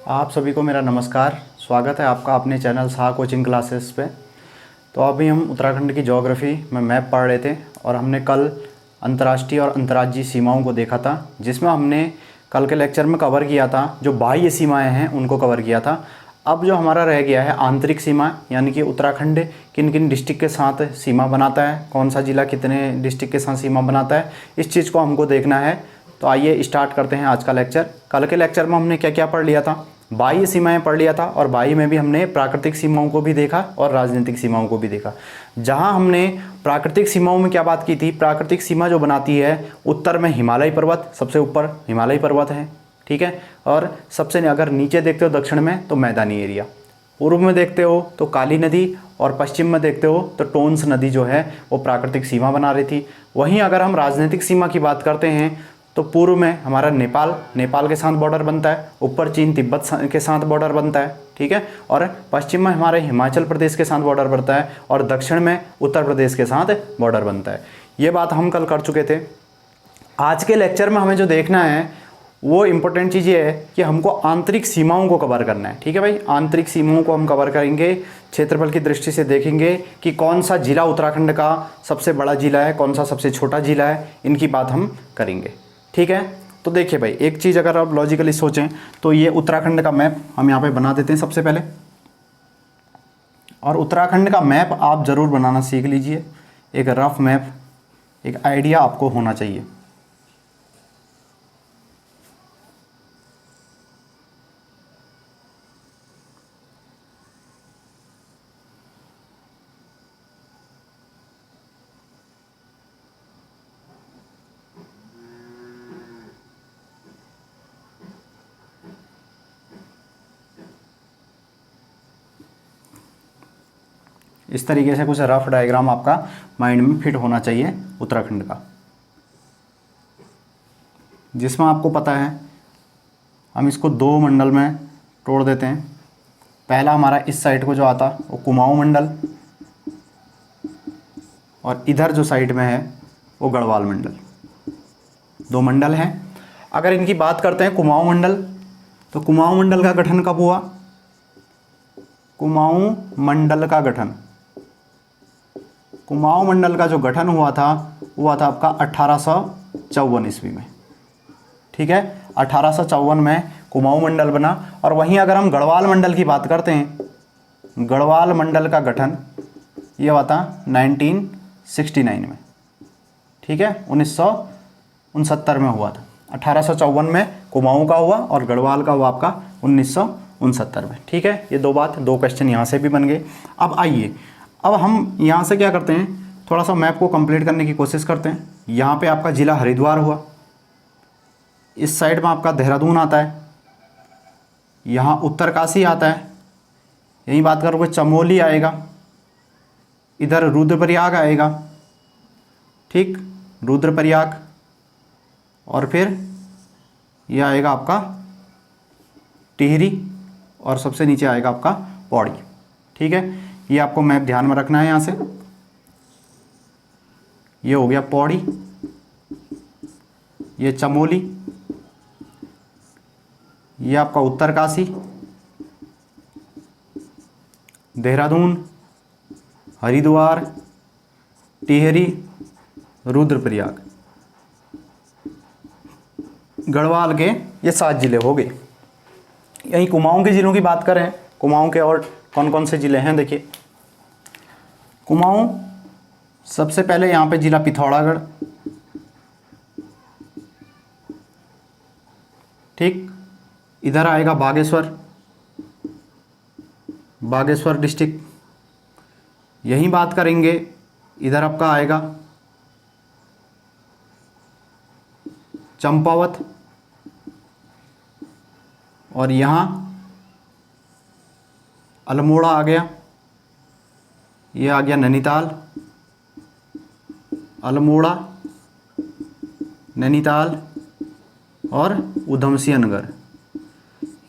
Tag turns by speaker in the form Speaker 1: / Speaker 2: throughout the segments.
Speaker 1: आप सभी को मेरा नमस्कार। स्वागत है आपका अपने चैनल शाह कोचिंग क्लासेस पे। तो अभी हम उत्तराखंड की ज्योग्राफी में मैप पढ़ रहे थे और हमने कल अंतर्राष्ट्रीय और अंतर्राज्यीय सीमाओं को देखा था, जिसमें हमने कल के लेक्चर में कवर किया था जो बाह्य सीमाएं हैं उनको कवर किया था। अब जो हमारा रह गया है आंतरिक सीमा, यानी कि उत्तराखंड किन किन डिस्ट्रिक्ट के साथ सीमा बनाता है, कौन सा ज़िला कितने डिस्ट्रिक्ट के साथ सीमा बनाता है, इस चीज़ को हमको देखना है। तो आइए स्टार्ट करते हैं आज का लेक्चर। कल के लेक्चर में हमने क्या क्या पढ़ लिया था? बाह्य सीमाएं पढ़ लिया था और बाह्य में भी हमने प्राकृतिक सीमाओं को भी देखा और राजनीतिक सीमाओं को भी देखा। जहां हमने प्राकृतिक सीमाओं में क्या बात की थी, प्राकृतिक सीमा जो बनाती है उत्तर में हिमालय पर्वत, सबसे ऊपर हिमालय पर्वत है, ठीक है। और सबसे अगर नीचे देखते हो दक्षिण में तो मैदानी एरिया, पूर्व में देखते हो तो काली नदी और पश्चिम में देखते हो तो टोन्स नदी जो है वो प्राकृतिक सीमा बना रही थी। वहीं अगर हम राजनीतिक सीमा की बात करते हैं तो पूर्व में हमारा नेपाल के साथ बॉर्डर बनता है, ऊपर चीन तिब्बत के साथ बॉर्डर बनता है, ठीक है। और पश्चिम में हमारे हिमाचल प्रदेश के साथ बॉर्डर बनता है और दक्षिण में उत्तर प्रदेश के साथ बॉर्डर बनता है। ये बात हम कल कर चुके थे। आज के लेक्चर में हमें जो देखना है वो इम्पोर्टेंट चीज़ ये है कि हमको आंतरिक सीमाओं को कवर करना है, ठीक है भाई। आंतरिक सीमाओं को हम कवर करेंगे, क्षेत्रफल की दृष्टि से देखेंगे कि कौन सा जिला उत्तराखंड का सबसे बड़ा जिला है, कौन सा सबसे छोटा जिला है, इनकी बात हम करेंगे, ठीक है। तो देखिए भाई, एक चीज़ अगर आप लॉजिकली सोचें तो ये उत्तराखंड का मैप हम यहाँ पे बना देते हैं सबसे पहले। और उत्तराखंड का मैप आप ज़रूर बनाना सीख लीजिए। एक रफ मैप, एक आइडिया आपको होना चाहिए। इस तरीके से कुछ रफ डायग्राम आपका माइंड में फिट होना चाहिए उत्तराखंड का, जिसमें आपको पता है हम इसको दो मंडल में तोड़ देते हैं। पहला हमारा इस साइड को जो आता वो कुमाऊं मंडल, और इधर जो साइड में है वो गढ़वाल मंडल। दो मंडल हैं। अगर इनकी बात करते हैं कुमाऊं मंडल, तो कुमाऊं मंडल का गठन कब हुआ? कुमाऊं मंडल का गठन, कुमाऊं मंडल का जो गठन हुआ था आपका 1854 ईस्वी में, ठीक है। 1854 में कुमाऊं मंडल बना। और वहीं अगर हम गढ़वाल मंडल की बात करते हैं, गढ़वाल मंडल का गठन ये हुआ था 1969 में, ठीक है। 1969 में हुआ था। 1854 में कुमाऊं का हुआ और गढ़वाल का हुआ आपका 1969 में, ठीक है। ये दो क्वेश्चन यहाँ से भी बन गए। अब आइए, अब हम यहाँ से क्या करते हैं, थोड़ा सा मैप को कंप्लीट करने की कोशिश करते हैं। यहाँ पे आपका ज़िला हरिद्वार हुआ, इस साइड में आपका देहरादून आता है, यहाँ उत्तरकाशी आता है, यहीं बात करोगे चमोली आएगा, इधर रुद्रप्रयाग आएगा, ठीक, रुद्रप्रयाग। और फिर यह आएगा आपका टिहरी और सबसे नीचे आएगा आपका पौड़ी, ठीक है। ये आपको मैप ध्यान में रखना है। यहाँ से ये हो गया पौड़ी, ये चमोली, ये आपका उत्तरकाशी, देहरादून, हरिद्वार, टिहरी, रुद्रप्रयाग, गढ़वाल के ये 7 जिले हो गए। यहीं कुमाऊं के ज़िलों की बात करें, कुमाऊं के और कौन कौन से ज़िले हैं देखिए। कुमाऊं सबसे पहले यहाँ पे ज़िला पिथौरागढ़, ठीक। इधर आएगा बागेश्वर, बागेश्वर डिस्ट्रिक्ट। यहीं बात करेंगे, इधर आपका आएगा चंपावत, और यहाँ अल्मोड़ा आ गया, ये आ गया नैनीताल, अल्मोड़ा, नैनीताल और उधमसिंह नगर।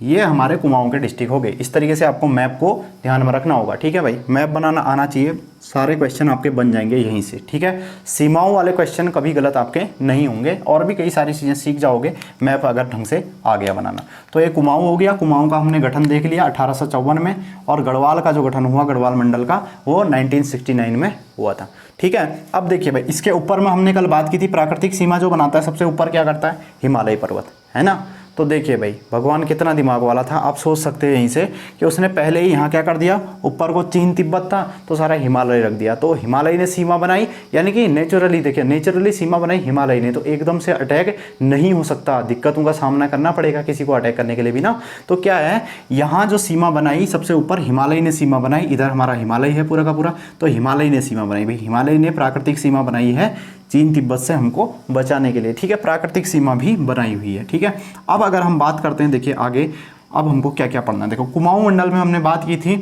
Speaker 1: ये हमारे कुमाऊं के डिस्ट्रिक्ट हो गए। इस तरीके से आपको मैप को ध्यान में रखना होगा, ठीक है भाई। मैप बनाना आना चाहिए, सारे क्वेश्चन आपके बन जाएंगे यहीं से, ठीक है। सीमाओं वाले क्वेश्चन कभी गलत आपके नहीं होंगे, और भी कई सारी चीज़ें सीख जाओगे मैप अगर ढंग से आ गया बनाना। तो ये कुमाऊं हो गया। कुमाऊं का हमने गठन देख लिया 1854 में, और गढ़वाल का जो गठन हुआ गढ़वाल मंडल का वो 1969 में हुआ था, ठीक है। अब देखिए भाई, इसके ऊपर में हमने कल बात की थी, प्राकृतिक सीमा जो बनाता है सबसे ऊपर क्या करता है, हिमालय पर्वत, है ना। तो देखिए भाई, भगवान कितना दिमाग वाला था। आप सोच सकते हैं यहीं से कि उसने पहले ही यहाँ क्या कर दिया, ऊपर को चीन तिब्बत था तो सारा हिमालय रख दिया, तो हिमालय ने सीमा बनाई, यानी कि नेचुरली, देखिए नेचुरली सीमा बनाई हिमालय ने। तो एकदम से अटैक नहीं हो सकता, दिक्कतों का सामना करना पड़ेगा किसी को अटैक करने के लिए भी ना। तो क्या है, यहाँ जो सीमा बनाई सबसे ऊपर हिमालय ने सीमा बनाई, इधर हमारा हिमालय है पूरा का पूरा, तो हिमालय ने सीमा बनाई भाई। हिमालय ने प्राकृतिक सीमा बनाई है चीन तिब्बत से हमको बचाने के लिए, ठीक है। प्राकृतिक सीमा भी बनाई हुई है, ठीक है। अब अगर हम बात करते हैं, देखिए आगे अब हमको क्या क्या पढ़ना है। देखो कुमाऊं मंडल में हमने बात की थी,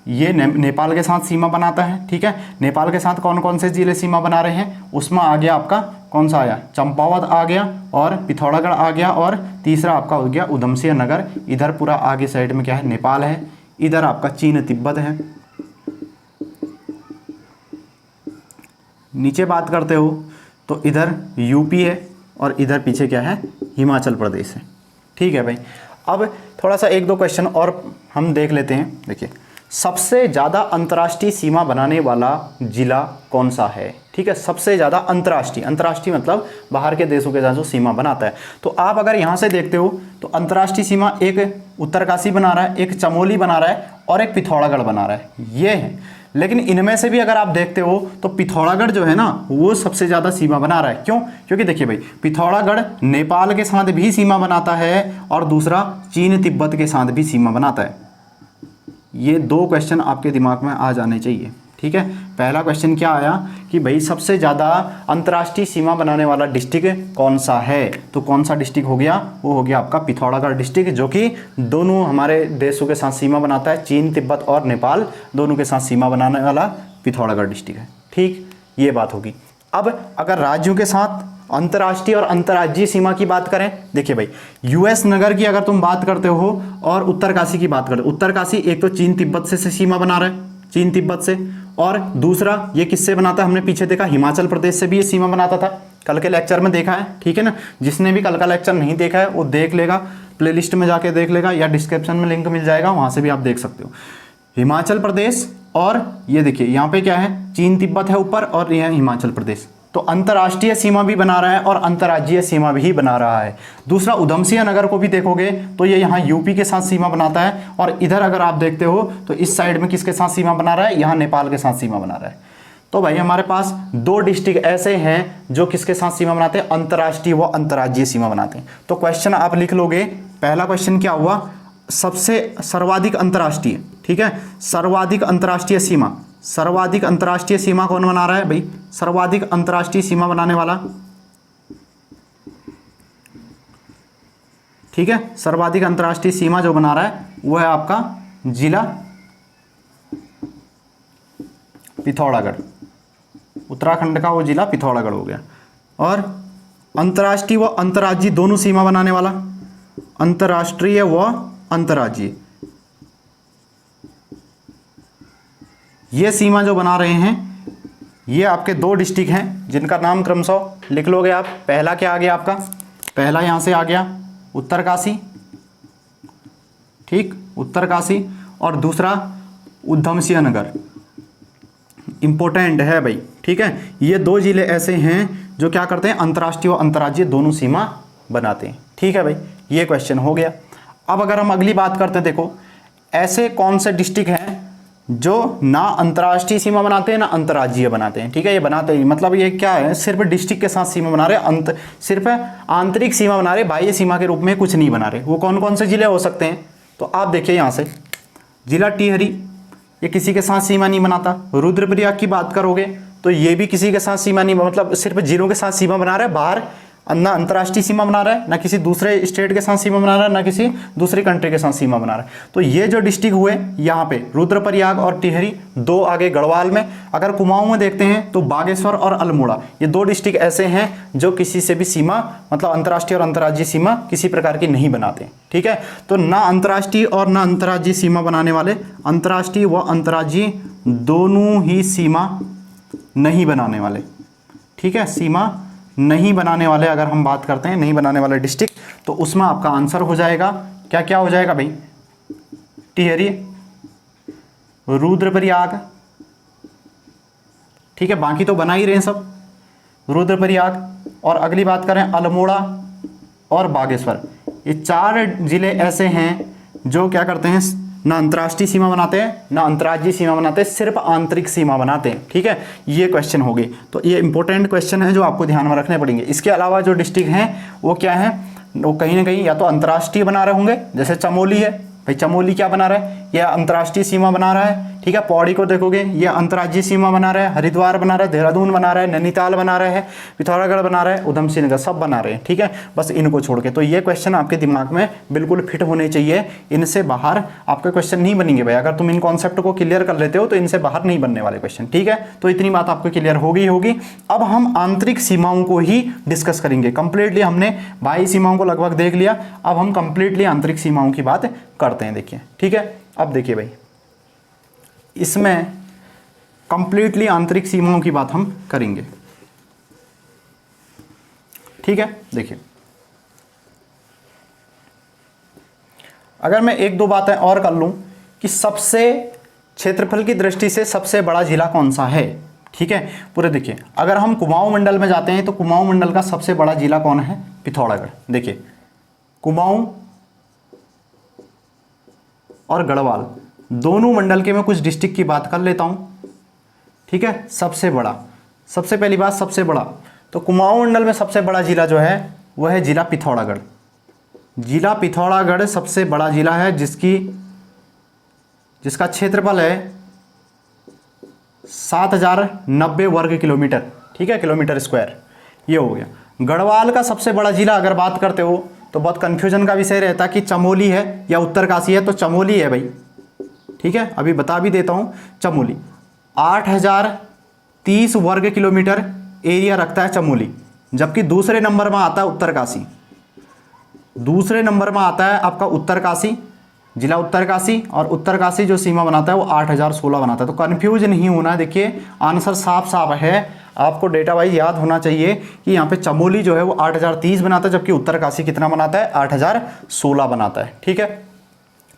Speaker 1: ये नेपाल के साथ सीमा बनाता है, ठीक है। नेपाल के साथ कौन कौन से जिले सीमा बना रहे हैं, उसमें आ गया आपका कौन सा आया, चंपावत आ गया, और पिथौरागढ़ आ गया, और तीसरा आपका हो गया उधमसिंह नगर। इधर पूरा आगे साइड में क्या है, नेपाल है, इधर आपका चीन तिब्बत है। नीचे बात करते हो तो इधर यूपी है, और इधर पीछे क्या है, हिमाचल प्रदेश है, ठीक है भाई। अब थोड़ा सा एक दो क्वेश्चन और हम देख लेते हैं। देखिए, सबसे ज़्यादा अंतर्राष्ट्रीय सीमा बनाने वाला जिला कौन सा है, ठीक है। सबसे ज़्यादा अंतर्राष्ट्रीय मतलब बाहर के देशों के साथ जो सीमा बनाता है। तो आप अगर यहाँ से देखते हो तो अंतर्राष्ट्रीय सीमा एक उत्तरकाशी बना रहा है, एक चमोली बना रहा है, और एक पिथौरागढ़ बना रहा है, ये है। लेकिन इनमें से भी अगर आप देखते हो तो पिथौरागढ़ जो है ना, वो सबसे ज़्यादा सीमा बना रहा है। क्यों? क्योंकि देखिए भाई, पिथौरागढ़ नेपाल के साथ भी सीमा बनाता है, और दूसरा चीन तिब्बत के साथ भी सीमा बनाता है। ये दो क्वेश्चन आपके दिमाग में आ जाने चाहिए, ठीक है। पहला क्वेश्चन क्या आया कि भाई सबसे ज़्यादा अंतर्राष्ट्रीय सीमा बनाने वाला डिस्ट्रिक्ट कौन सा है, तो कौन सा डिस्ट्रिक्ट हो गया, वो हो गया आपका पिथौरागढ़ डिस्ट्रिक्ट, जो कि दोनों हमारे देशों के साथ सीमा बनाता है, चीन तिब्बत और नेपाल दोनों के साथ सीमा बनाने वाला पिथौरागढ़ डिस्ट्रिक्ट है, ठीक। ये बात होगी। अब अगर राज्यों के साथ अंतर्राष्ट्रीय और अंतर्राज्यीय सीमा की बात करें, देखिए भाई, यूएस नगर की अगर तुम बात करते हो और उत्तरकाशी की बात करते हो, उत्तरकाशी एक तो चीन तिब्बत से सीमा बना रहा है, चीन तिब्बत से, और दूसरा ये किससे बनाता है, हमने पीछे देखा हिमाचल प्रदेश से भी ये सीमा बनाता था, कल के लेक्चर में देखा है, ठीक है ना। जिसने भी कल का लेक्चर नहीं देखा है वो देख लेगा, प्लेलिस्ट में जाके देख लेगा, या डिस्क्रिप्शन में लिंक मिल जाएगा, वहाँ से भी आप देख सकते हो। हिमाचल प्रदेश, और ये देखिए यहाँ पे क्या है, चीन तिब्बत है ऊपर, और यह हिमाचल प्रदेश। तो अंतर्राष्ट्रीय सीमा भी बना रहा है और अंतर्राज्यीय सीमा भी बना रहा है। दूसरा उधमसिंह नगर को भी देखोगे तो ये यहाँ यूपी के साथ सीमा बनाता है, और इधर अगर आप देखते हो तो इस साइड में किसके साथ सीमा बना रहा है, यहाँ नेपाल के साथ सीमा बना रहा है। तो भाई हमारे पास दो डिस्ट्रिक्ट ऐसे हैं जो किसके साथ सीमा बनाते हैं, अंतर्राष्ट्रीय व अंतर्राज्यीय सीमा बनाते हैं। तो क्वेश्चन आप लिख लोगे, पहला क्वेश्चन क्या हुआ, सबसे सर्वाधिक अंतर्राष्ट्रीय, ठीक है, सर्वाधिक अंतर्राष्ट्रीय सीमा, सर्वाधिक अंतर्राष्ट्रीय सीमा कौन बना रहा है भाई, सर्वाधिक अंतर्राष्ट्रीय सीमा बनाने वाला, ठीक है। सर्वाधिक अंतर्राष्ट्रीय सीमा जो बना रहा है वो है आपका जिला पिथौरागढ़, उत्तराखंड का वो जिला पिथौरागढ़ हो गया। और अंतर्राष्ट्रीय व अंतर्राज्यीय दोनों सीमा बनाने वाला, अंतर्राष्ट्रीय व अंतर्राज्यीय, ये सीमा जो बना रहे हैं ये आपके दो डिस्ट्रिक्ट हैं जिनका नाम क्रमशः लिख लोगे आप। पहला क्या आ गया आपका, पहला यहाँ से आ गया उत्तरकाशी, ठीक, उत्तरकाशी, और दूसरा उधमसिंह नगर, इंपॉर्टेंट है भाई, ठीक है। ये दो जिले ऐसे हैं जो क्या करते हैं, अंतर्राष्ट्रीय और अंतर्राज्यीय दोनों सीमा बनाते हैं, ठीक है भाई। ये क्वेश्चन हो गया। अब अगर हम अगली बात करते हैं, देखो ऐसे कौन से डिस्ट्रिक्ट हैं जो ना अंतर्राष्ट्रीय सीमा बनाते हैं ना अंतर्राज्यीय बनाते हैं, ठीक है। ये बनाते हैं मतलब ये क्या है, सिर्फ डिस्ट्रिक्ट के साथ सीमा बना रहे, सिर्फ आंतरिक सीमा बना रहे, बाह्य सीमा के रूप में कुछ नहीं बना रहे। वो कौन कौन से जिले हो सकते हैं, तो आप देखिए यहाँ से जिला टिहरी, ये किसी के साथ सीमा नहीं बनाता। रुद्रप्रयाग की बात करोगे तो ये भी किसी के साथ सीमा नहीं, मतलब सिर्फ जिलों के साथ सीमा बना रहा है, बाहर ना अंतर्राष्ट्रीय सीमा बना रहा है, ना किसी दूसरे स्टेट के साथ सीमा बना रहा है, ना किसी दूसरी कंट्री के साथ सीमा बना रहा है। तो ये जो डिस्ट्रिक्ट हुए यहाँ पे रुद्रप्रयाग और टिहरी, 2 आगे गढ़वाल में। अगर कुमाऊं में देखते हैं तो बागेश्वर और अल्मोड़ा, ये 2 डिस्ट्रिक्ट ऐसे हैं जो किसी से भी सीमा, मतलब अंतर्राष्ट्रीय और अंतर्राज्यीय सीमा किसी प्रकार की नहीं बनाते। ठीक है, तो ना अंतर्राष्ट्रीय और ना अंतर्राज्यीय सीमा बनाने वाले, अंतर्राष्ट्रीय व अंतर्राज्यीय दोनों ही सीमा नहीं बनाने वाले। ठीक है, सीमा नहीं बनाने वाले अगर हम बात करते हैं, नहीं बनाने वाले डिस्ट्रिक्ट, तो उसमें आपका आंसर हो जाएगा क्या क्या हो जाएगा भाई? टिहरी, रुद्रप्रयाग। ठीक है, बाकी तो बना ही रहे हैं सब, रुद्रप्रयाग। और अगली बात करें अल्मोड़ा और बागेश्वर, ये 4 जिले ऐसे हैं जो क्या करते हैं, ना अंतर्राष्ट्रीय सीमा बनाते हैं ना अंतर्राज्यीय सीमा बनाते हैं, सिर्फ आंतरिक सीमा बनाते हैं। ठीक है, ये क्वेश्चन हो गई। तो ये इंपॉर्टेंट क्वेश्चन है जो आपको ध्यान में रखने पड़ेंगे। इसके अलावा जो डिस्ट्रिक्ट हैं वो क्या है, वो कहीं ना कहीं या तो अंतर्राष्ट्रीय बना रहे होंगे, जैसे चमोली है भाई, चमोली क्या बना रहा है, यह अंतर्राष्ट्रीय सीमा बना रहा है। ठीक है, पौड़ी को देखोगे ये अंतर्राज्यीय सीमा बना रहा है, हरिद्वार बना रहा है, देहरादून बना रहा है, नैनीताल बना रहा है, पिथौरागढ़ बना रहा है, उधम सिंह नगर, सब बना रहे हैं। ठीक है, बस इनको छोड़ के। तो ये क्वेश्चन आपके दिमाग में बिल्कुल फिट होने चाहिए, इनसे बाहर आपके क्वेश्चन नहीं बनेंगे भाई। अगर तुम इन कॉन्सेप्ट को क्लियर कर लेते हो तो इनसे बाहर नहीं बनने वाले क्वेश्चन। ठीक है, तो इतनी बात आपको क्लियर होगी। अब हम आंतरिक सीमाओं को ही डिस्कस करेंगे कंप्लीटली। हमने बाह्य सीमाओं को लगभग देख लिया, अब हम कंप्लीटली आंतरिक सीमाओं की बात करते हैं। देखिए, ठीक है, अब देखिए भाई, इसमें कंप्लीटली आंतरिक सीमाओं की बात हम करेंगे। ठीक है, देखिए, अगर मैं 1-2 बातें और कर लूं कि सबसे क्षेत्रफल की दृष्टि से सबसे बड़ा जिला कौन सा है। ठीक है, पूरे देखिए, अगर हम कुमाऊं मंडल में जाते हैं तो कुमाऊं मंडल का सबसे बड़ा जिला कौन है? पिथौरागढ़। देखिए, कुमाऊं और गढ़वाल दोनों मंडल के मैं कुछ डिस्ट्रिक्ट की बात कर लेता हूं। ठीक है, सबसे बड़ा, सबसे पहली बात सबसे बड़ा, तो कुमाऊं मंडल में सबसे बड़ा जिला जो है वह है जिला पिथौरागढ़। जिला पिथौरागढ़ सबसे बड़ा जिला है जिसका क्षेत्रफल है 7090 वर्ग किलोमीटर। ठीक है, किलोमीटर स्क्वायर, ये हो गया। गढ़वाल का सबसे बड़ा जिला अगर बात करते हो तो बहुत कन्फ्यूजन का विषय रहता है कि चमोली है या उत्तरकाशी है, तो चमोली है भाई। ठीक है, अभी बता भी देता हूँ, चमोली 8030 वर्ग किलोमीटर एरिया रखता है चमोली, जबकि दूसरे नंबर में आता है उत्तरकाशी। दूसरे नंबर में आता है आपका उत्तरकाशी, जिला उत्तरकाशी, और उत्तरकाशी जो सीमा बनाता है वो 8016 बनाता है। तो कन्फ्यूज नहीं होना है, देखिए आंसर साफ साफ है, आपको डेटा वाइज याद होना चाहिए कि यहाँ पे चमोली जो है वो 8030 बनाता है, जबकि उत्तरकाशी कितना बनाता है? 8016 बनाता है। ठीक है,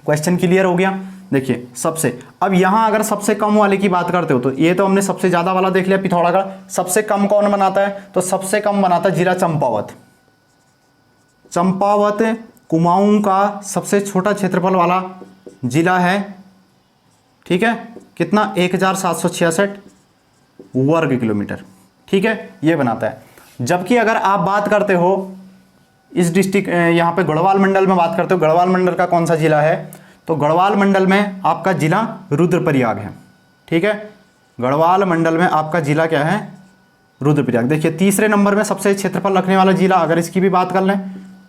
Speaker 1: क्वेश्चन क्लियर हो गया। देखिए, सबसे, अब यहाँ अगर सबसे कम वाले की बात करते हो तो ये तो हमने सबसे ज़्यादा वाला देख लिया पिथौरागढ़। सबसे कम कौन बनाता है? तो सबसे कम बनाता है जिला चंपावत। चंपावत कुमाऊं का सबसे छोटा क्षेत्रफल वाला जिला है। ठीक है, कितना? 1766 वर्ग किलोमीटर। ठीक है, ये बनाता है। जबकि अगर आप बात करते हो इस डिस्ट्रिक्ट, यहाँ पे गढ़वाल मंडल में बात करते हो, गढ़वाल मंडल का कौन सा जिला है? तो गढ़वाल मंडल में आपका जिला रुद्रप्रयाग है। ठीक है, गढ़वाल मंडल में आपका जिला क्या है? रुद्रप्रयाग। देखिए, तीसरे नंबर में सबसे क्षेत्रफल रखने वाला जिला अगर इसकी भी बात कर लें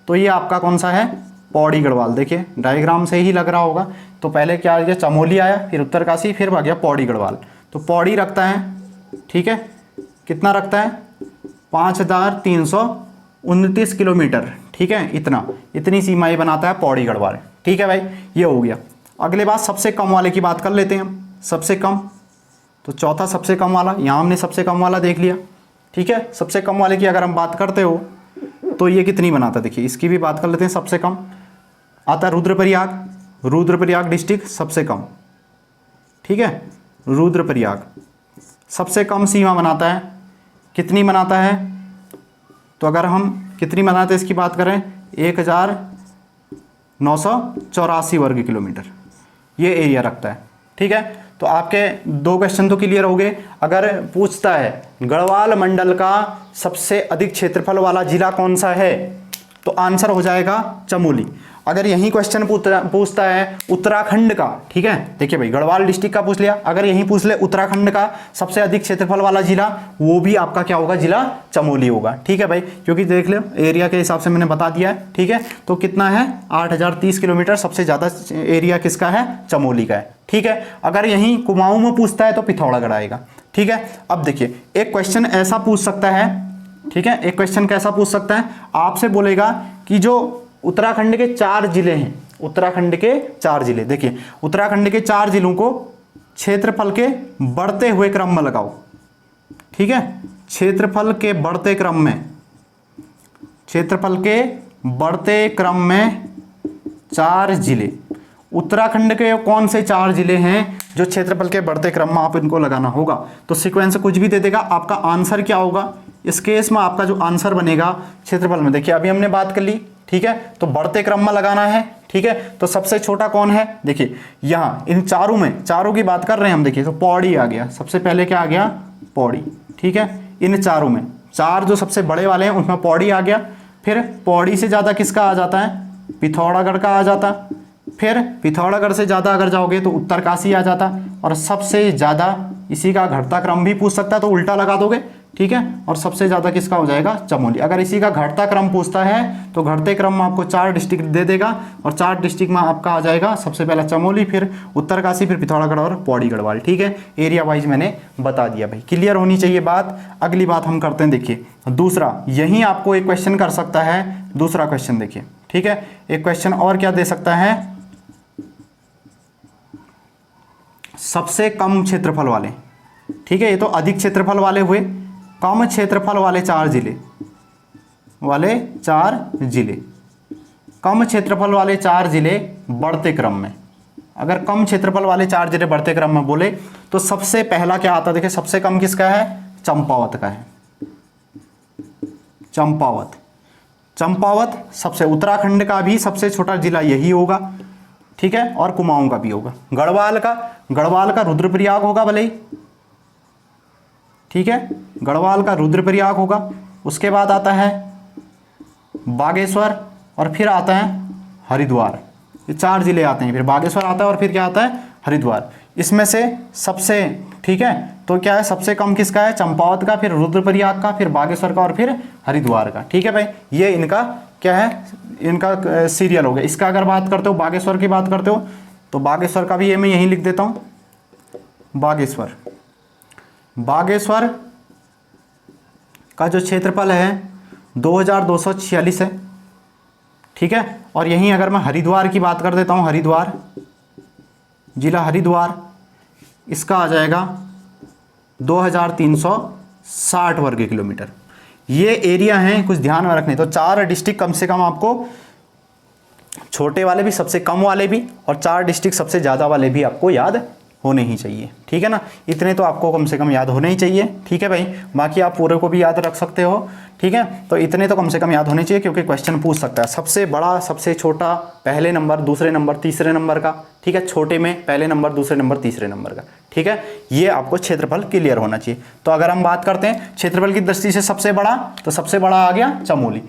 Speaker 1: तो ये आपका कौन सा है? पौड़ी गढ़वाल। देखिए, डायग्राम से ही लग रहा होगा। तो पहले क्या आ गया? चमोली आया, फिर उत्तरकाशी, फिर आ गया पौड़ी गढ़वाल। तो पौड़ी रखता है, ठीक है, कितना रखता है? 5329 किलोमीटर। ठीक है, इतनी सीमाएं बनाता है पौड़ी गढ़वाल। ठीक है भाई, ये हो गया। अगले बात सबसे कम वाले की बात कर लेते हैं हम। सबसे कम, तो चौथा सबसे कम वाला, यहाँ हमने सबसे कम वाला देख लिया। ठीक है, सबसे कम वाले की अगर हम बात करते हो तो ये कितनी बनाता है? देखिए, इसकी भी बात कर लेते हैं। सबसे कम आता है रुद्रप्रयाग। रुद्रप्रयाग डिस्ट्रिक्ट सबसे कम। ठीक है, रुद्रप्रयाग सबसे कम सीमा बनाता है। कितनी बनाता है? तो अगर हम कितनी बनाते हैं इसकी बात करें, 1984 वर्ग किलोमीटर ये एरिया रखता है। ठीक है, तो आपके 2 क्वेश्चन तो क्लियर हो गए। अगर पूछता है गढ़वाल मंडल का सबसे अधिक क्षेत्रफल वाला जिला कौन सा है, तो आंसर हो जाएगा चमोली। अगर यही क्वेश्चन पूछता है उत्तराखंड का, ठीक है, देखिए भाई गढ़वाल डिस्ट्रिक्ट का पूछ लिया, अगर यही पूछ ले उत्तराखंड का सबसे अधिक क्षेत्रफल वाला जिला, वो भी आपका क्या होगा, जिला चमोली होगा। ठीक है भाई, क्योंकि देख लो एरिया के हिसाब से मैंने बता दिया है। ठीक है, तो कितना है 8030 किलोमीटर, सबसे ज़्यादा एरिया किसका है, चमोली का है। ठीक है, अगर यहीं कुमाऊं में पूछता है तो पिथौरागढ़ आएगा। ठीक है, अब देखिए एक क्वेश्चन ऐसा पूछ सकता है, ठीक है, एक क्वेश्चन कैसा पूछ सकता है, आपसे बोलेगा कि जो उत्तराखंड के 4 जिले हैं, उत्तराखंड के 4 जिले, देखिए उत्तराखंड के 4 जिलों को क्षेत्रफल के बढ़ते हुए क्रम में लगाओ। ठीक है, क्षेत्रफल के बढ़ते क्रम में, क्षेत्रफल के बढ़ते क्रम में 4 जिले, उत्तराखंड के कौन से 4 जिले हैं जो क्षेत्रफल के बढ़ते क्रम में आप इनको लगाना होगा। तो सीक्वेंस कुछ भी दे देगा, आपका आंसर क्या होगा, इस केस में आपका जो आंसर बनेगा क्षेत्रफल में, देखिए अभी हमने बात कर ली। ठीक है, तो बढ़ते क्रम में लगाना है। ठीक है, तो सबसे छोटा कौन है, देखिए यहाँ इन चारों में, चारों की बात कर रहे हैं हम, देखिए तो पौड़ी आ गया, सबसे पहले क्या आ गया, पौड़ी। ठीक है, इन चारों में 4 जो सबसे बड़े वाले हैं उनमें पौड़ी आ गया, फिर पौड़ी से ज़्यादा किसका आ जाता है, पिथौरागढ़ का आ जाता, फिर पिथौरागढ़ से ज़्यादा अगर जाओगे तो उत्तरकाशी आ जाता, और सबसे ज़्यादा इसी का घटता क्रम भी पूछ सकता है तो उल्टा लगा दोगे। ठीक है, और सबसे ज़्यादा किसका हो जाएगा, चमोली। अगर इसी का घटता क्रम पूछता है तो घटते क्रम में आपको 4 डिस्ट्रिक्ट दे देगा, और 4 डिस्ट्रिक्ट में आपका आ जाएगा सबसे पहला चमोली, फिर उत्तरकाशी, फिर पिथौरागढ़ और पौड़ी गढ़वाल। ठीक है, एरिया वाइज मैंने बता दिया भाई, क्लियर होनी चाहिए बात। अगली बात हम करते हैं, देखिए दूसरा, यहीं आपको एक क्वेश्चन कर सकता है, दूसरा क्वेश्चन देखिए। ठीक है, एक क्वेश्चन और क्या दे सकता है, सबसे कम क्षेत्रफल वाले। ठीक है, ये तो अधिक क्षेत्रफल वाले हुए, कम क्षेत्रफल वाले 4 जिले, वाले 4 जिले, कम क्षेत्रफल वाले 4 जिले बढ़ते क्रम में। अगर कम क्षेत्रफल वाले 4 जिले बढ़ते क्रम में बोले तो सबसे पहला क्या आता है, देखिए सबसे कम किसका है, चंपावत का है, चंपावत। चंपावत सबसे, उत्तराखंड का भी सबसे छोटा जिला यही होगा। ठीक है, और कुमाऊं का भी होगा। गढ़वाल का रुद्रप्रयाग होगा भले ही। ठीक है, गढ़वाल का रुद्रप्रयाग होगा, उसके बाद आता है बागेश्वर, और फिर आता है हरिद्वार। ये 4 जिले आते हैं, फिर बागेश्वर आता है और फिर क्या आता है, हरिद्वार। इसमें से सबसे, ठीक है, तो क्या है, सबसे कम किसका है, चंपावत का, फिर रुद्रप्रयाग का, फिर बागेश्वर का, और फिर हरिद्वार का। ठीक है भाई, ये इनका क्या है, इनका सीरियल हो गया। इसका अगर बात करते हो, बागेश्वर की बात करते हो, तो बागेश्वर का भी ये मैं यहीं लिख देता हूँ, बागेश्वर। बागेश्वर का जो क्षेत्रफल है 2246 है। ठीक है, और यहीं अगर मैं हरिद्वार की बात कर देता हूँ, हरिद्वार जिला, हरिद्वार, इसका आ जाएगा 2360 वर्ग किलोमीटर। ये एरिया हैं, कुछ ध्यान में रखने। तो 4 डिस्ट्रिक्ट कम से कम आपको, छोटे वाले भी, सबसे कम वाले भी, और 4 डिस्ट्रिक्ट सबसे ज़्यादा वाले भी आपको याद होने ही चाहिए। ठीक है ना, इतने तो आपको कम से कम याद होने ही चाहिए। ठीक है भाई, बाकी आप पूरे को भी याद रख सकते हो। ठीक है, तो इतने तो कम से कम याद होने चाहिए, क्योंकि क्वेश्चन पूछ सकता है सबसे बड़ा, सबसे छोटा, पहले नंबर, दूसरे नंबर, तीसरे नंबर का। ठीक है, छोटे में पहले नंबर, दूसरे नंबर, तीसरे नंबर का। ठीक है, ये आपको क्षेत्रफल क्लियर होना चाहिए। तो अगर हम बात करते हैं क्षेत्रफल की दृष्टि से सबसे बड़ा, तो सबसे बड़ा आ गया चमोली,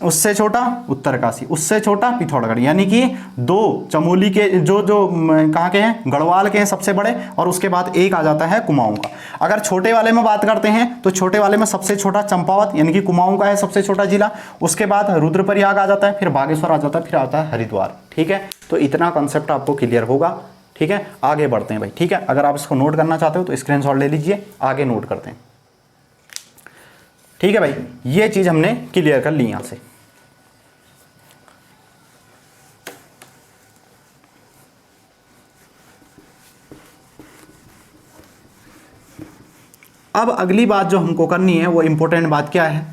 Speaker 1: उससे छोटा उत्तरकाशी, उससे छोटा पिथौरागढ़, यानी कि 2 चमोली के जो कहाँ के हैं, गढ़वाल के हैं सबसे बड़े, और उसके बाद एक आ जाता है कुमाऊं का। अगर छोटे वाले में बात करते हैं तो छोटे वाले में सबसे छोटा चंपावत, यानी कि कुमाऊं का है सबसे छोटा जिला, उसके बाद रुद्रप्रयाग आ जाता है, फिर बागेश्वर आ जाता है, फिर आता है हरिद्वार। ठीक है, तो इतना कॉन्सेप्ट आपको क्लियर होगा। ठीक है, आगे बढ़ते हैं भाई। ठीक है, अगर आप इसको नोट करना चाहते हो तो स्क्रीनशॉट ले लीजिए, आगे नोट करते हैं। ठीक है भाई, ये चीज हमने क्लियर कर ली यहां से। अब अगली बात जो हमको करनी है, वो इंपॉर्टेंट बात क्या है,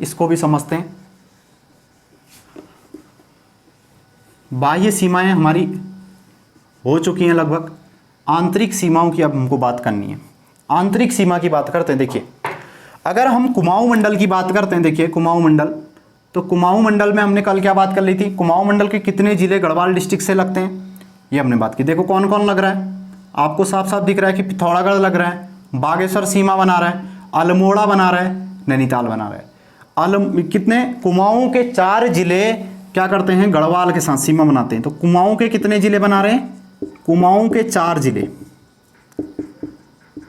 Speaker 1: इसको भी समझते हैं। बाह्य सीमाएं हमारी हो चुकी हैं लगभग, आंतरिक सीमाओं की अब हमको बात करनी है। आंतरिक सीमा की बात करते हैं। देखिए, अगर हम कुमाऊं मंडल की बात करते हैं, देखिए कुमाऊं मंडल, तो कुमाऊं मंडल में हमने कल क्या बात कर ली थी, कुमाऊं मंडल के कितने जिले गढ़वाल डिस्ट्रिक्ट से लगते हैं, ये हमने बात की। देखो कौन कौन लग रहा है, आपको साफ साफ दिख रहा है कि पिथौरागढ़ लग रहा है, बागेश्वर सीमा बना रहा है, अल्मोड़ा बना रहा है, नैनीताल बना रहा है। कितने, कुमाऊं के 4 जिले क्या करते हैं, गढ़वाल के साथ सीमा बनाते हैं। तो कुमाऊं के कितने जिले बना रहे हैं, कुमाऊं के 4 जिले,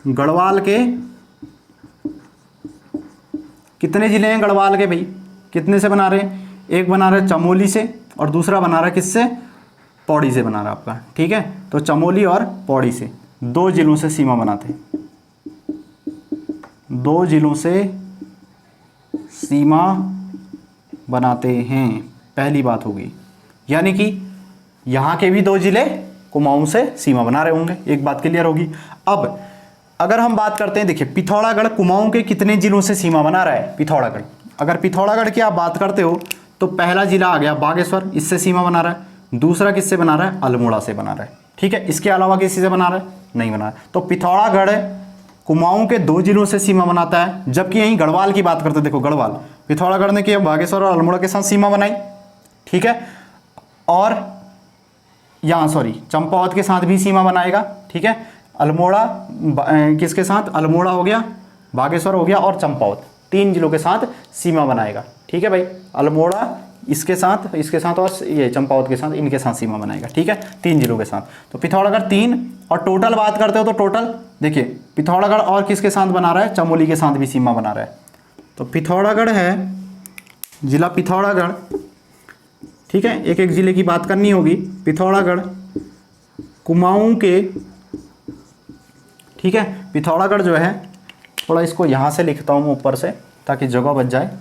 Speaker 1: गढ़वाल के कितने जिले हैं गढ़वाल के भाई, कितने से बना रहे हैं, एक बना रहे चमोली से और दूसरा बना रहा है किससे, पौड़ी से बना रहा है आपका, ठीक है। तो चमोली और पौड़ी से 2 जिलों से सीमा बनाते हैं, 2 जिलों से सीमा बनाते हैं, पहली बात होगी। यानी कि यहाँ के भी 2 जिले कुमाऊं से सीमा बना रहे होंगे, एक बात क्लियर होगी। अब अगर हम बात करते हैं, देखिए पिथौरागढ़ कुमाऊं के कितने जिलों से सीमा बना रहा है, पिथौरागढ़। अगर पिथौरागढ़ की आप बात करते हो तो पहला जिला आ गया बागेश्वर, इससे सीमा बना रहा है। दूसरा किससे बना रहा है, अल्मोड़ा से बना रहा है, ठीक है। इसके अलावा किसी से बना रहा है, नहीं बना रहा है। तो पिथौरागढ़ कुमाऊं के 2 जिलों से सीमा बनाता है। जबकि यहीं गढ़वाल की बात करते हैं, देखो गढ़वाल, पिथौरागढ़ ने किया बागेश्वर और अल्मोड़ा के साथ सीमा बनाई, ठीक है। और यहाँ चंपावत के साथ भी सीमा बनाएगा, ठीक है। अल्मोड़ा किसके साथ, अल्मोड़ा हो गया, बागेश्वर हो गया और चंपावत, 3 जिलों के साथ सीमा बनाएगा, ठीक है भाई। अल्मोड़ा इसके साथ और ये चंपावत के साथ, इनके साथ सीमा बनाएगा, ठीक है, 3 जिलों के साथ। तो पिथौरागढ़ 3, और टोटल बात करते हो तो टोटल देखिए पिथौरागढ़ और किसके साथ बना रहा है, चमोली के साथ भी सीमा बना रहा है। तो पिथौरागढ़ है जिला पिथौरागढ़, ठीक है, एक एक जिले की बात करनी होगी। पिथौरागढ़ कुमाऊं के, ठीक है, पिथौरागढ़ जो है, थोड़ा इसको यहाँ से लिखता हूँ ऊपर से ताकि जगह बच जाए।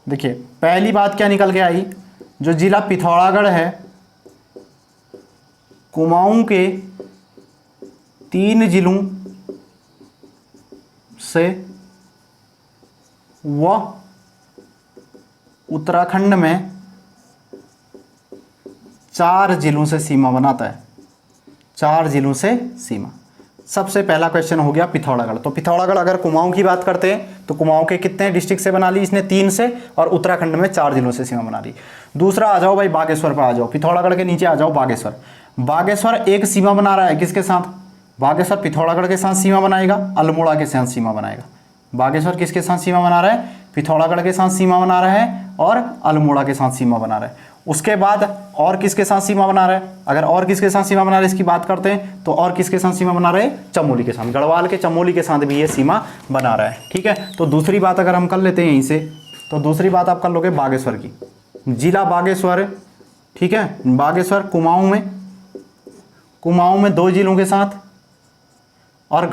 Speaker 1: देखिए पहली बात क्या निकल के आई, जो जिला पिथौरागढ़ है कुमाऊं के 3 जिलों से व उत्तराखंड में 4 जिलों से सीमा बनाता है, 4 जिलों से सीमा। सबसे पहला क्वेश्चन हो गया पिथौरागढ़। तो पिथौरागढ़ अगर कुमाऊं की बात करते हैं तो कुमाऊं के कितने डिस्ट्रिक्ट से बना ली इसने, 3 से, और उत्तराखंड में 4 जिलों से सीमा बना ली। दूसरा आ जाओ भाई बागेश्वर पर आ जाओ, पिथौरागढ़ के नीचे आ जाओ बागेश्वर। बागेश्वर एक सीमा बना रहा है किसके साथ, बागेश्वर पिथौरागढ़ के साथ सीमा बनाएगा, अल्मोड़ा के साथ सीमा बनाएगा। बागेश्वर किसके साथ सीमा बना रहा है, पिथौरागढ़ के साथ सीमा बना रहा है और अल्मोड़ा के साथ सीमा बना रहा है। उसके बाद और किसके साथ सीमा बना रहा है, अगर और किसके साथ सीमा बना रहा है इसकी बात करते हैं तो और किसके साथ सीमा बना रहे हैं, चमोली के साथ, गढ़वाल के चमोली के साथ भी ये सीमा बना रहा है, ठीक है। तो दूसरी बात अगर हम कर लेते हैं यहीं से, तो दूसरी बात आप कर लोगे बागेश्वर की, जिला बागेश्वर, ठीक है। बागेश्वर कुमाऊं में 2 जिलों के साथ, और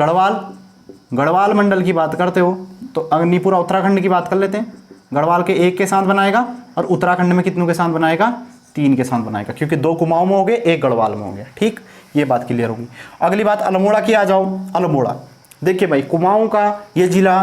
Speaker 1: गढ़वाल मंडल की बात करते हो तो अग्निपुरा उत्तराखंड की बात कर लेते हैं, गढ़वाल के 1 के साथ बनाएगा और उत्तराखंड में कितनों के साथ बनाएगा, 3 के साथ बनाएगा, क्योंकि 2 कुमाऊं में हो गए, 1 गढ़वाल में हो गया, ठीक, ये बात क्लियर होगी। अगली बात अल्मोड़ा की आ जाओ। अल्मोड़ा देखिए भाई कुमाऊं का ये जिला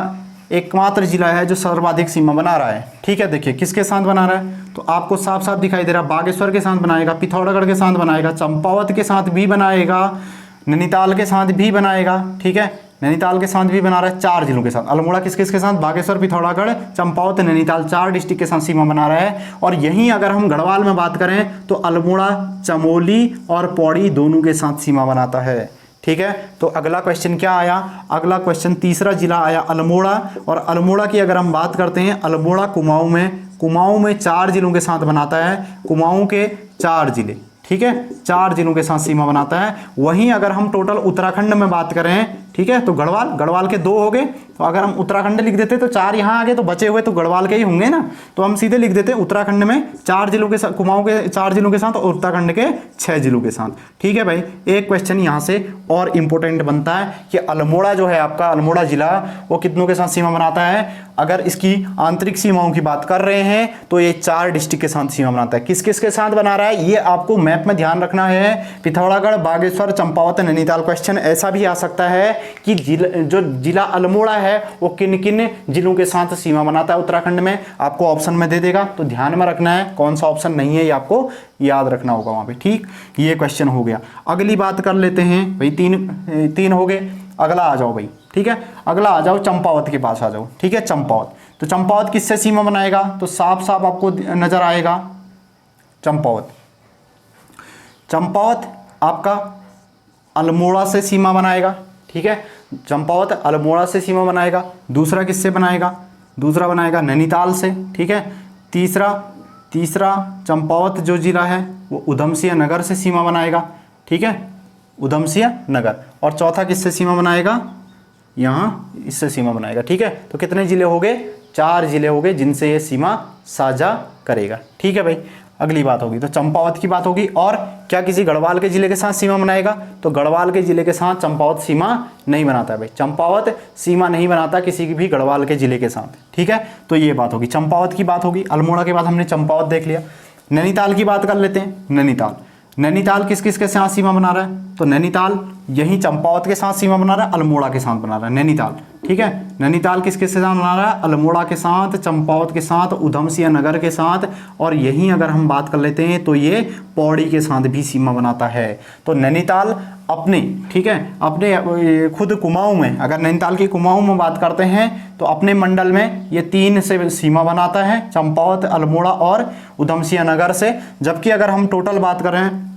Speaker 1: एकमात्र जिला है जो सर्वाधिक सीमा बना रहा है, ठीक है। देखिए किसके साथ बना रहा है, तो आपको साफ साफ दिखाई दे रहा है, बागेश्वर के साथ बनाएगा, पिथौरागढ़ के साथ बनाएगा, चंपावत के साथ भी बनाएगा, नैनीताल के साथ भी बनाएगा, ठीक है, नैनीताल के साथ भी बना रहा है, 4 जिलों के साथ। अल्मोड़ा किसके साथ, बागेश्वर, पिथौरागढ़, चंपावत, नैनीताल, 4 डिस्ट्रिक्ट के साथ सीमा बना रहा है। और यहीं अगर हम गढ़वाल में बात करें तो अल्मोड़ा, चमोली और पौड़ी दोनों के साथ सीमा बनाता है, ठीक है। तो अगला क्वेश्चन क्या आया, अगला क्वेश्चन तीसरा जिला आया अल्मोड़ा। और अल्मोड़ा की अगर हम बात करते हैं, अल्मोड़ा कुमाऊं में 4 जिलों के साथ बनाता है, कुमाऊं के 4 जिले, ठीक है, 4 जिलों के साथ सीमा बनाता है। वहीं अगर हम टोटल उत्तराखंड में बात करें, ठीक है, तो गढ़वाल के 2 हो गए, तो अगर हम उत्तराखंड लिख देते तो 4 यहाँ आ गए, तो बचे हुए तो गढ़वाल के ही होंगे ना, तो हम सीधे लिख देते उत्तराखंड में 4 जिलों के साथ, कुमाऊं के 4 जिलों के साथ और उत्तराखंड के 6 जिलों के साथ, ठीक है भाई। एक क्वेश्चन यहाँ से और इंपॉर्टेंट बनता है कि अल्मोड़ा जो है आपका, अल्मोड़ा जिला वो कितनों के साथ सीमा बनाता है, अगर इसकी आंतरिक सीमाओं की बात कर रहे हैं तो ये 4 डिस्ट्रिक्ट के साथ सीमा बनाता है। किस किस के साथ बना रहा है ये आपको मैप में ध्यान रखना है, पिथौरागढ़, बागेश्वर, चंपावत, नैनीताल। क्वेश्चन ऐसा भी आ सकता है कि जो जिला अल्मोड़ा है वो किन किन जिलों के साथ सीमा बनाता है उत्तराखंड में, आपको ऑप्शन में दे देगा, तो ध्यान में रखना है कौन सा ऑप्शन नहीं है ये आपको याद रखना होगा वहां पे, ठीक। ये क्वेश्चन हो गया। अगली बात कर लेते हैं भाई, 3 हो गए। अगला आ जाओ भाई, ठीक है, अगला आ जाओ चंपावत के पास आ जाओ, ठीक है। चंपावत, तो चंपावत किससे सीमा बनाएगा, तो साफ साफ आपको नजर आएगा चंपावत आपका अल्मोड़ा से सीमा बनाएगा, ठीक है। चंपावत अल्मोड़ा से सीमा बनाएगा। दूसरा किससे बनाएगा? दूसरा बनाएगा नैनीताल से, ठीक है। तीसरा चंपावत जो जिला है वो उधमसिंह नगर से सीमा बनाएगा, ठीक है, उधमसिंह नगर। और चौथा किससे सीमा बनाएगा? यहाँ इससे सीमा बनाएगा, ठीक है। तो कितने जिले हो गए? 4 जिले हो गए जिनसे ये सीमा साझा करेगा, ठीक है भाई। अगली बात होगी तो चंपावत की बात होगी। और क्या किसी गढ़वाल के जिले के साथ सीमा बनाएगा? तो गढ़वाल के जिले के साथ चंपावत सीमा नहीं बनाता है भाई, चंपावत सीमा नहीं बनाता किसी भी गढ़वाल के जिले के साथ, ठीक है। तो ये बात होगी, चंपावत की बात होगी। अल्मोड़ा के बाद हमने चंपावत देख लिया। नैनीताल की बात कर लेते हैं। नैनीताल किस किस के साथ सीमा बना रहा है? तो नैनीताल यही चंपावत के साथ सीमा बना रहा है, अल्मोड़ा के साथ बना रहा है नैनीताल, ठीक है। नैनीताल किस किस के साथ बना रहा है? अल्मोड़ा के साथ, चंपावत के साथ, उधमसिंह नगर के साथ, और यहीं अगर हम बात कर लेते हैं तो ये पौड़ी के साथ भी सीमा बनाता है। तो नैनीताल अपने, ठीक है, अपने खुद कुमाऊं में, अगर नैनीताल की कुमाऊं में बात करते हैं तो अपने मंडल में ये 3 से सीमा बनाता है, चंपावत, अल्मोड़ा और उधमसिंह नगर से। जबकि अगर हम टोटल बात करें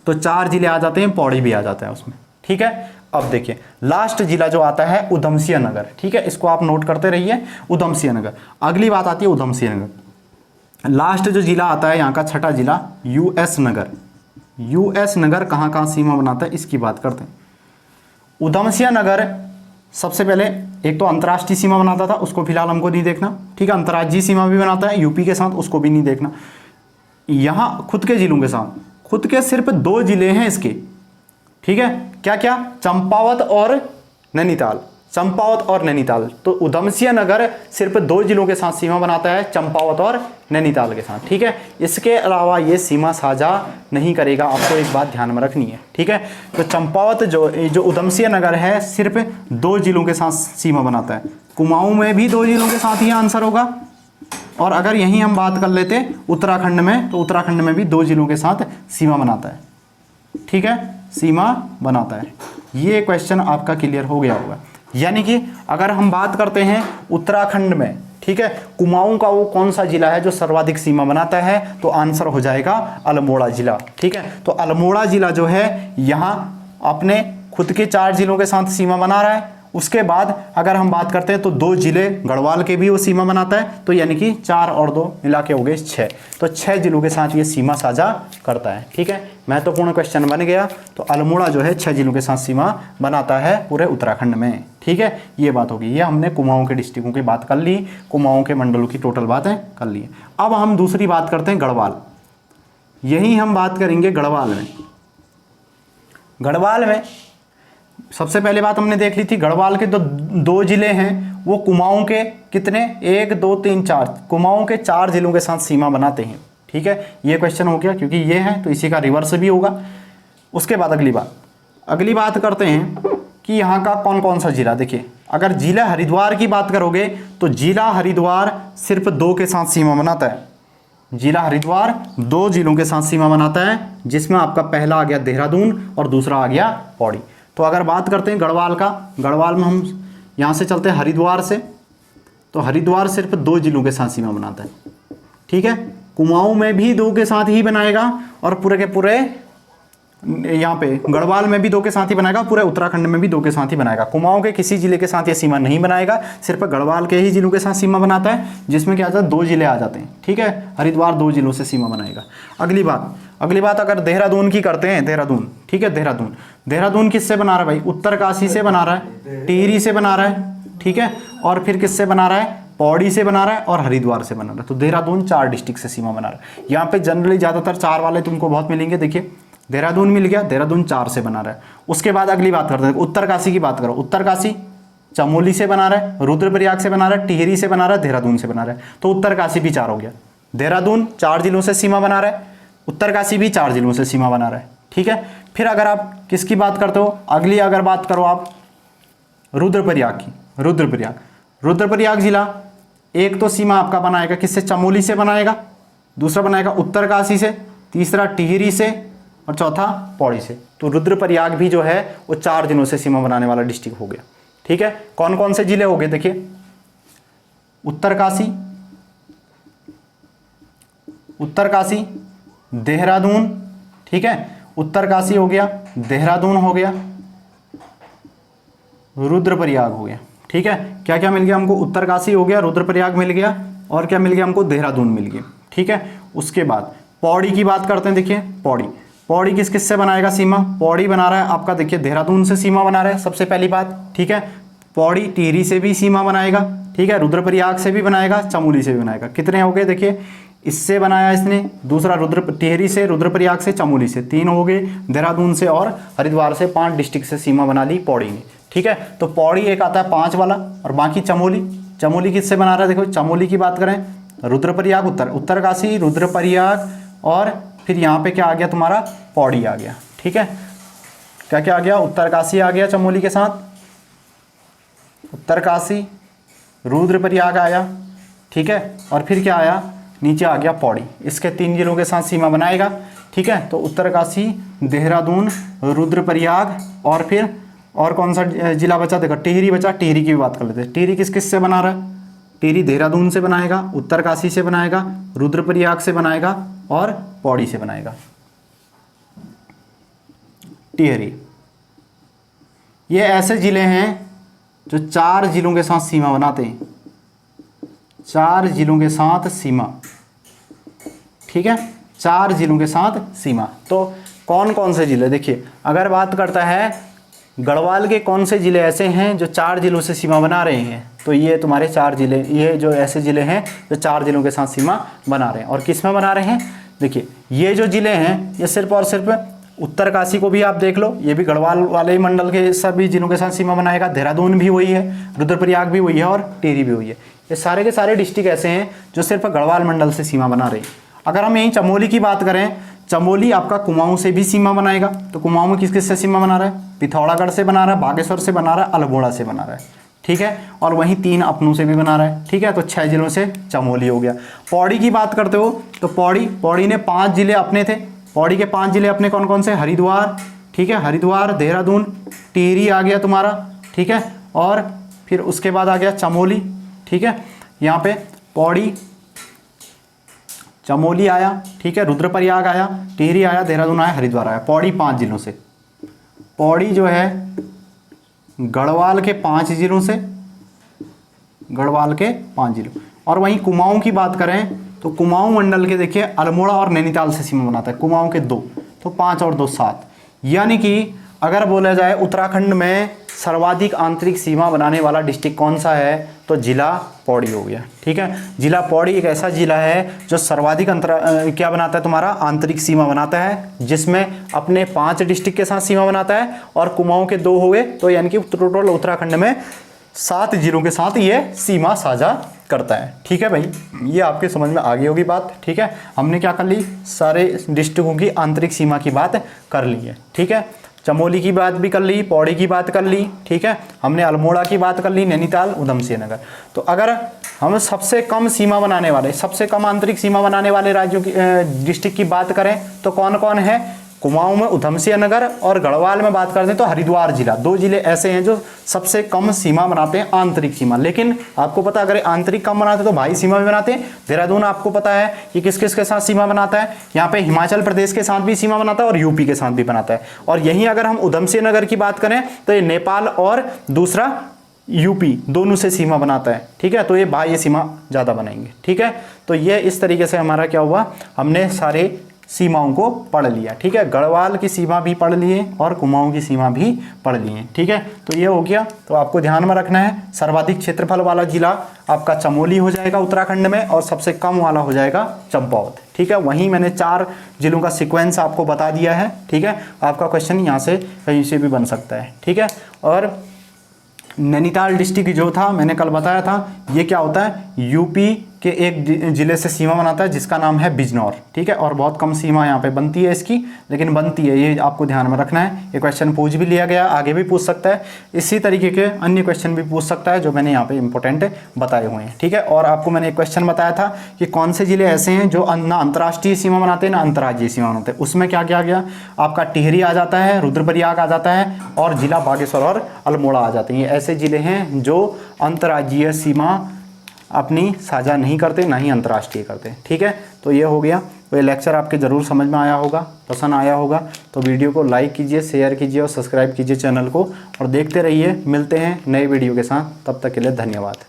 Speaker 1: तो 4 जिले आ जाते हैं, पौड़ी भी आ जाता है उसमें, ठीक है। अब देखिए लास्ट जिला जो आता है उधमसिंह नगर, ठीक है, इसको आप नोट करते रहिए, उधमसिंह नगर। अगली बात आती है उधमसिंह नगर। लास्ट जो जिला आता है यहाँ का छठा जिला यूएस नगर। यूएस नगर कहाँ कहाँ सीमा बनाता है इसकी बात करते हैं। उधमसिंह नगर सबसे पहले एक तो अंतर्राष्ट्रीय सीमा बनाता था, उसको फिलहाल हमको नहीं देखना, ठीक है। अंतर्राज्यीय सीमा भी बनाता है यूपी के साथ, उसको भी नहीं देखना। यहाँ खुद के जिलों के साथ, खुद के सिर्फ 2 जिले हैं इसके, ठीक है। क्या क्या? चंपावत और नैनीताल, चंपावत और नैनीताल। तो उधमसिंह नगर सिर्फ 2 जिलों के साथ सीमा बनाता है, चंपावत और नैनीताल के साथ, ठीक है। इसके अलावा ये सीमा साझा नहीं करेगा, आपको एक बात ध्यान में रखनी है, ठीक है। तो चंपावत जो उधमसिंह नगर है सिर्फ 2 जिलों के साथ सीमा बनाता है। कुमाऊं में भी 2 जिलों के साथ ही आंसर होगा। और अगर यहीं हम बात कर लेते उत्तराखंड में, तो उत्तराखंड में भी 2 जिलों के साथ सीमा बनाता है, ठीक है, सीमा बनाता है। ये क्वेश्चन आपका क्लियर हो गया होगा। यानी कि अगर हम बात करते हैं उत्तराखंड में, ठीक है, कुमाऊं का वो कौन सा जिला है जो सर्वाधिक सीमा बनाता है, तो आंसर हो जाएगा अल्मोड़ा जिला, ठीक है। तो अल्मोड़ा जिला जो है यहाँ अपने खुद के 4 जिलों के साथ सीमा बना रहा है। उसके बाद अगर हम बात करते हैं तो 2 जिले गढ़वाल के भी वो सीमा बनाता है, तो यानी कि 4 और 2 मिला के हो गए 6। तो 6 जिलों के साथ ये सीमा साझा करता है, ठीक है। महत्वपूर्ण क्वेश्चन बन गया। तो अल्मोड़ा जो है 6 जिलों के साथ सीमा बनाता है पूरे उत्तराखंड में, ठीक है। ये बात होगी। ये हमने कुमाऊं के डिस्ट्रिक्टों की बात कर ली, कुमाऊं के मंडलों की टोटल बातें कर ली। अब हम दूसरी बात करते हैं गढ़वाल। यही हम बात करेंगे गढ़वाल में। गढ़वाल में सबसे पहले बात हमने देख ली थी, गढ़वाल के 2 जिले हैं, वो कुमाऊं के कितने, 1 2 3 4, कुमाऊं के 4 जिलों के साथ सीमा बनाते हैं, ठीक है। ये क्वेश्चन हो गया, क्योंकि ये है तो इसी का रिवर्स भी होगा। उसके बाद अगली बात करते हैं कि यहाँ का कौन कौन सा जिला। देखिए अगर जिला हरिद्वार की बात करोगे तो जिला हरिद्वार सिर्फ 2 के साथ सीमा बनाता है। जिला हरिद्वार 2 जिलों के साथ सीमा बनाता है, जिसमें आपका पहला आ गया देहरादून और दूसरा आ गया पौड़ी। तो अगर बात करते हैं गढ़वाल का, गढ़वाल में हम यहाँ से चलते हैं हरिद्वार से, तो हरिद्वार सिर्फ 2 जिलों के साथ सीमा बनाता है, ठीक है। कुमाऊं में भी 2 के साथ ही बनाएगा, और पूरे के पूरे यहाँ पे गढ़वाल में भी 2 के साथ ही बनाएगा, पूरे उत्तराखंड में भी 2 के साथ ही बनाएगा। कुमाऊं के किसी जिले के साथ ये सीमा नहीं बनाएगा, सिर्फ गढ़वाल के ही जिलों के साथ सीमा बनाता है, जिसमें क्या आता है 2 जिले आ जाते हैं, ठीक है। हरिद्वार 2 जिलों से सीमा बनाएगा। अगली बात अगर देहरादून की करते हैं, देहरादून, ठीक है। देहरादून किससे बना रहा है भाई? उत्तरकाशी से बना रहा है, टिहरी से बना रहा है, ठीक है। और फिर किससे बना रहा है? पौड़ी से बना रहा है और हरिद्वार से बना रहा है। तो देहरादून 4 डिस्ट्रिक्ट से सीमा बना रहा है। यहाँ पे जनरली ज़्यादातर 4 वाले तुमको बहुत मिलेंगे। देखिए देहरादून मिल गया, देहरादून 4 से बना रहा है। उसके बाद अगली बात करते हैं, उत्तरकाशी की बात करो। उत्तरकाशी चमोली से बना रहा है, रुद्रप्रयाग से बना रहा है, टिहरी से बना रहा है, देहरादून से बना रहा है। तो उत्तरकाशी भी 4 हो गया। देहरादून 4 जिलों से सीमा बना रहा है, उत्तरकाशी भी 4 जिलों से सीमा बना रहा है, ठीक है। फिर अगर आप किसकी बात करते हो, अगली अगर बात करो आप रुद्रप्रयाग की, रुद्रप्रयाग जिला एक तो सीमा आपका बनाएगा किससे? चमोली से बनाएगा, दूसरा बनाएगा उत्तरकाशी से, तीसरा टिहरी से और चौथा पौड़ी से। तो रुद्रप्रयाग भी जो है वो 4 जिलों से सीमा बनाने वाला डिस्ट्रिक्ट हो गया, ठीक है। कौन कौन से जिले हो गए? देखिए उत्तरकाशी, देहरादून, ठीक है। उत्तरकाशी हो गया, देहरादून हो गया, रुद्रप्रयाग हो गया। ठीक है, क्या क्या मिल गया हमको, उत्तरकाशी हो गया, रुद्रप्रयाग मिल गया, और क्या मिल गया हमको, देहरादून मिल गया। ठीक है, उसके बाद पौड़ी की बात करते हैं। देखिए पौड़ी किस किस से बनाएगा सीमा, पौड़ी बना रहा है आपका, देखिए देहरादून से सीमा बना रहा है सबसे पहली बात। ठीक है, पौड़ी टिहरी से भी सीमा बनाएगा। ठीक है, रुद्रप्रयाग से भी बनाएगा, चमोली से भी बनाएगा। कितने हो गए, देखिए इससे बनाया इसने, दूसरा टिहरी से, रुद्रप्रयाग से, चमोली से, 3 हो गए, देहरादून से और हरिद्वार से, 5 डिस्ट्रिक्ट से सीमा बना ली पौड़ी ने। ठीक है, तो पौड़ी एक आता है 5 वाला, और बाकी चमोली किससे बना रहा है, देखो चमोली की बात करें, रुद्रप्रयाग, उत्तरकाशी, रुद्रप्रयाग, और फिर यहाँ पे क्या आ गया तुम्हारा, पौड़ी आ गया। ठीक है, क्या क्या आ गया, उत्तरकाशी आ गया चमोली के साथ, उत्तरकाशी, रुद्रप्रयाग आया। ठीक है, और फिर क्या आया, नीचे आ गया पौड़ी। इसके 3 जिलों के साथ सीमा बनाएगा। ठीक है, तो उत्तरकाशी, देहरादून, रुद्रप्रयाग, और फिर और कौन सा जिला बचा, देखो टिहरी बचा। टिहरी की भी बात कर लेते हैं। टिहरी किस किस से बना रहा है, टिहरी देहरादून से बनाएगा, उत्तरकाशी से बनाएगा, रुद्रप्रयाग से बनाएगा, और पौड़ी से बनाएगा। टिहरी, ये ऐसे जिले हैं जो 4 जिलों के साथ सीमा बनाते हैं, 4 जिलों के साथ सीमा। ठीक है, 4 जिलों के साथ सीमा। तो कौन कौन से जिले, देखिए अगर बात करता है गढ़वाल के कौन से जिले ऐसे हैं जो 4 जिलों से सीमा बना रहे हैं, तो ये तुम्हारे 4 जिले, ये जो ऐसे जिले हैं जो 4 जिलों के साथ सीमा बना रहे हैं। और किस में बना रहे हैं, देखिए ये जो जिले हैं ये सिर्फ और सिर्फ उत्तरकाशी को भी आप देख लो, ये भी गढ़वाल वाले ही मंडल के सभी जिलों के साथ सीमा बनाएगा। देहरादून भी वही है, रुद्रप्रयाग भी वही है, और टिहरी भी वही है। ये सारे के सारे डिस्ट्रिक्ट ऐसे हैं जो सिर्फ गढ़वाल मंडल से सीमा बना रहे हैं। अगर हम यहीं चमोली की बात करें, चमोली आपका कुमाऊं से भी सीमा बनाएगा। तो कुमाऊं में किस किस से सीमा बना रहा है, पिथौरागढ़ से बना रहा है, बागेश्वर से बना रहा है, अल्मोड़ा से बना रहा है। ठीक है, और वहीं 3 अपनों से भी बना रहा है। ठीक है, तो 6 जिलों से चमोली हो गया। पौड़ी की बात करते हो तो पौड़ी ने 5 जिले अपने थे। पौड़ी के 5 जिले अपने कौन कौन से, हरिद्वार, ठीक है, हरिद्वार, देहरादून, टिहरी आ गया तुम्हारा। ठीक है, और फिर उसके बाद आ गया चमोली। ठीक है, यहाँ पे पौड़ी, चमोली आया, ठीक है, रुद्रप्रयाग आया, टिहरी आया, देहरादून आया, हरिद्वार आया। पौड़ी 5 जिलों से, पौड़ी जो है गढ़वाल के 5 जिलों से, गढ़वाल के 5 जिलों। और वहीं कुमाऊं की बात करें तो कुमाऊं मंडल के देखिए अल्मोड़ा और नैनीताल से सीमा बनाता है। कुमाऊं के 2, तो 5 और 2 7। यानी कि अगर बोला जाए उत्तराखंड में सर्वाधिक आंतरिक सीमा बनाने वाला डिस्ट्रिक्ट कौन सा है, तो जिला पौड़ी हो गया। ठीक है, जिला पौड़ी एक ऐसा जिला है जो सर्वाधिक क्या बनाता है, तुम्हारा आंतरिक सीमा बनाता है, जिसमें अपने 5 डिस्ट्रिक्ट के साथ सीमा बनाता है, और कुमाऊं के 2 हो गए। तो यानी कि टोटल उत्तराखंड में 7 जिलों के साथ ये सीमा साझा करता है। ठीक है भाई, ये आपके समझ में आ गई होगी बात। ठीक है, हमने क्या कर ली, सारे डिस्ट्रिक्टों की आंतरिक सीमा की बात कर ली है। ठीक है, चमोली की बात भी कर ली, पौड़ी की बात कर ली। ठीक है, हमने अल्मोड़ा की बात कर ली, नैनीताल, उधमसिंह नगर। तो अगर हम सबसे कम सीमा बनाने वाले, सबसे कम आंतरिक सीमा बनाने वाले राज्यों की डिस्ट्रिक्ट की बात करें तो कौन कौन है, कुमाऊं में उधमसिंह नगर, और गढ़वाल में बात करते हैं तो हरिद्वार जिला। 2 जिले ऐसे हैं जो सबसे कम सीमा बनाते हैं, आंतरिक सीमा। लेकिन आपको पता अगर आंतरिक कम बनाते तो बाह्य सीमा भी बनाते हैं। देहरादून आपको पता है कि किस किस के साथ सीमा बनाता है, यहाँ पे हिमाचल प्रदेश के साथ भी सीमा बनाता है और यूपी के साथ भी बनाता है। और यहीं अगर हम उधमसिंह नगर की बात करें तो ये नेपाल और दूसरा यूपी दोनों से सीमा बनाता है। ठीक है, तो ये बाह्य सीमा ज़्यादा बनाएंगे। ठीक है, तो ये इस तरीके से हमारा क्या हुआ, हमने सारे सीमाओं को पढ़ लिया। ठीक है, गढ़वाल की सीमा भी पढ़ लिए और कुमाऊं की सीमा भी पढ़ लिए। ठीक है, तो ये हो गया। तो आपको ध्यान में रखना है, सर्वाधिक क्षेत्रफल वाला जिला आपका चमोली हो जाएगा उत्तराखंड में, और सबसे कम वाला हो जाएगा चंपावत। ठीक है, वहीं मैंने 4 जिलों का सीक्वेंस आपको बता दिया है। ठीक है, आपका क्वेश्चन यहाँ से कहीं से भी बन सकता है। ठीक है, और नैनीताल डिस्ट्रिक्ट जो था मैंने कल बताया था, ये क्या होता है, यूपी के एक जिले से सीमा बनाता है जिसका नाम है बिजनौर। ठीक है, और बहुत कम सीमा यहाँ पे बनती है इसकी, लेकिन बनती है, ये आपको ध्यान में रखना है। ये क्वेश्चन पूछ भी लिया गया, आगे भी पूछ सकता है, इसी तरीके के अन्य क्वेश्चन भी पूछ सकता है जो मैंने यहाँ पे इंपॉर्टेंट बताए हुए हैं। ठीक है, और आपको मैंने एक क्वेश्चन बताया था कि कौन से जिले ऐसे हैं जो ना अंतर्राष्ट्रीय सीमा बनाते हैं ना अंतर्राज्यीय सीमा बनाते हैं। उसमें क्या क्या गया, आपका टिहरी आ जाता है, रुद्रप्रयाग आ जाता है, और जिला बागेश्वर और अल्मोड़ा आ जाते हैं। ये ऐसे जिले हैं जो अंतर्राज्यीय सीमा अपनी साझा नहीं करते, ना ही अंतर्राष्ट्रीय करते। ठीक है, तो ये हो गया। तो ये लेक्चर आपके ज़रूर समझ में आया होगा, पसंद आया होगा तो वीडियो को लाइक कीजिए, शेयर कीजिए और सब्सक्राइब कीजिए चैनल को, और देखते रहिए। मिलते हैं नए वीडियो के साथ, तब तक के लिए धन्यवाद।